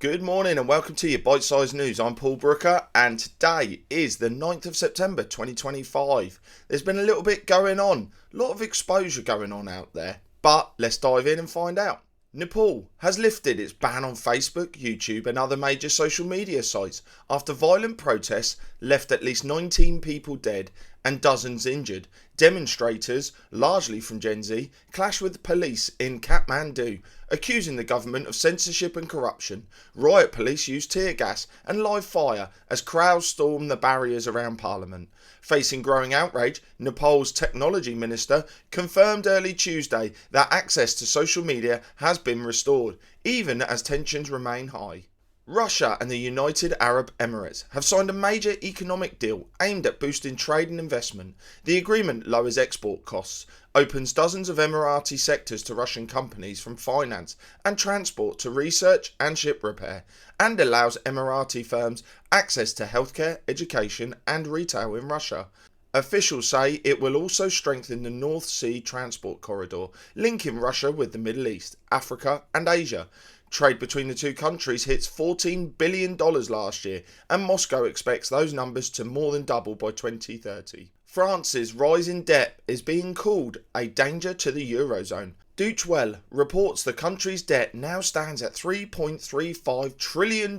Good morning and welcome to your bite-sized news. I'm Paul Brooker and today is the 9th of September 2025. There's been a little bit going on, a lot of exposure going on out there, but let's dive in and find out. Nepal has lifted its ban on Facebook, YouTube and other major social media sites after violent protests left at least 19 people dead and dozens injured. Demonstrators, largely from Gen Z, clashed with police in Kathmandu, accusing the government of censorship and corruption. Riot police used tear gas and live fire as crowds stormed the barriers around Parliament. Facing growing outrage, Nepal's technology minister confirmed early Tuesday that access to social media has been restored, even as tensions remain high. Russia and the United Arab Emirates have signed a major economic deal aimed at boosting trade and investment. The agreement lowers export costs, opens dozens of Emirati sectors to Russian companies from finance and transport to research and ship repair, and allows Emirati firms access to healthcare, education and retail in Russia. Officials say it will also strengthen the North Sea transport corridor, linking Russia with the Middle East, Africa and Asia. Trade between the two countries hits $14 billion last year, and Moscow expects those numbers to more than double by 2030. France's rise in debt is being called a danger to the Eurozone. Deutsche Welle reports the country's debt now stands at $3.35 trillion,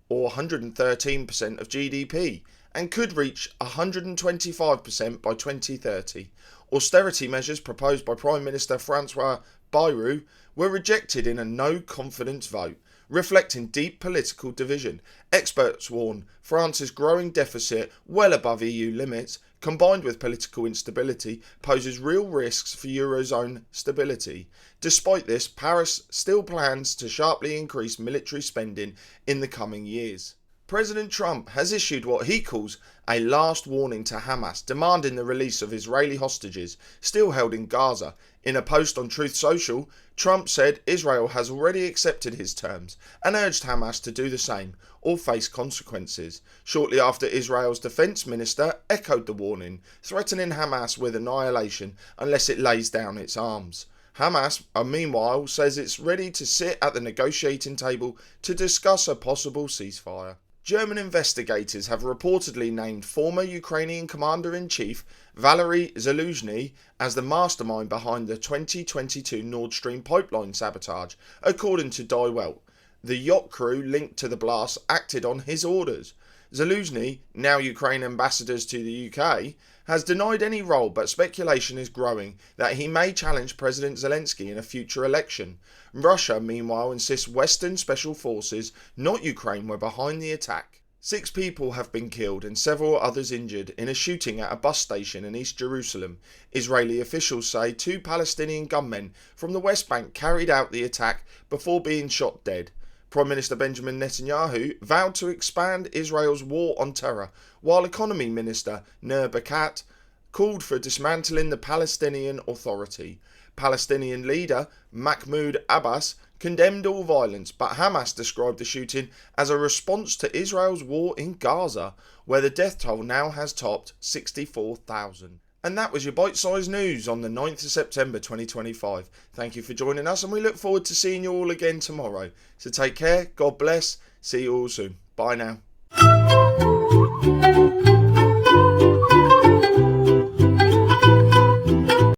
or 113% of GDP, and could reach 125% by 2030. Austerity measures proposed by Prime Minister Francois Bayrou were rejected in a no-confidence vote, reflecting deep political division. Experts warn France's growing deficit, well above EU limits, combined with political instability, poses real risks for Eurozone stability. Despite this, Paris still plans to sharply increase military spending in the coming years. President Trump has issued what he calls a last warning to Hamas, demanding the release of Israeli hostages still held in Gaza. In a post on Truth Social, Trump said Israel has already accepted his terms and urged Hamas to do the same or face consequences. Shortly after, Israel's defense minister echoed the warning, threatening Hamas with annihilation unless it lays down its arms. Hamas, meanwhile, says it's ready to sit at the negotiating table to discuss a possible ceasefire. German investigators have reportedly named former Ukrainian Commander-in-Chief Valery Zaluzhny as the mastermind behind the 2022 Nord Stream pipeline sabotage, according to Die Welt. The yacht crew linked to the blast acted on his orders. Zaluzhny, now Ukraine ambassador to the UK, has denied any role, but speculation is growing that he may challenge President Zelensky in a future election. Russia, meanwhile, insists Western special forces, not Ukraine, were behind the attack. 6 people have been killed and several others injured in a shooting at a bus station in East Jerusalem. Israeli officials say 2 Palestinian gunmen from the West Bank carried out the attack before being shot dead. Prime Minister Benjamin Netanyahu vowed to expand Israel's war on terror, while Economy Minister Nir Barkat called for dismantling the Palestinian Authority. Palestinian leader Mahmoud Abbas condemned all violence, but Hamas described the shooting as a response to Israel's war in Gaza, where the death toll now has topped 64,000. And that was your bite-sized news on the 9th of September 2025. Thank you for joining us and we look forward to seeing you all again tomorrow. So take care, God bless, see you all soon. Bye now.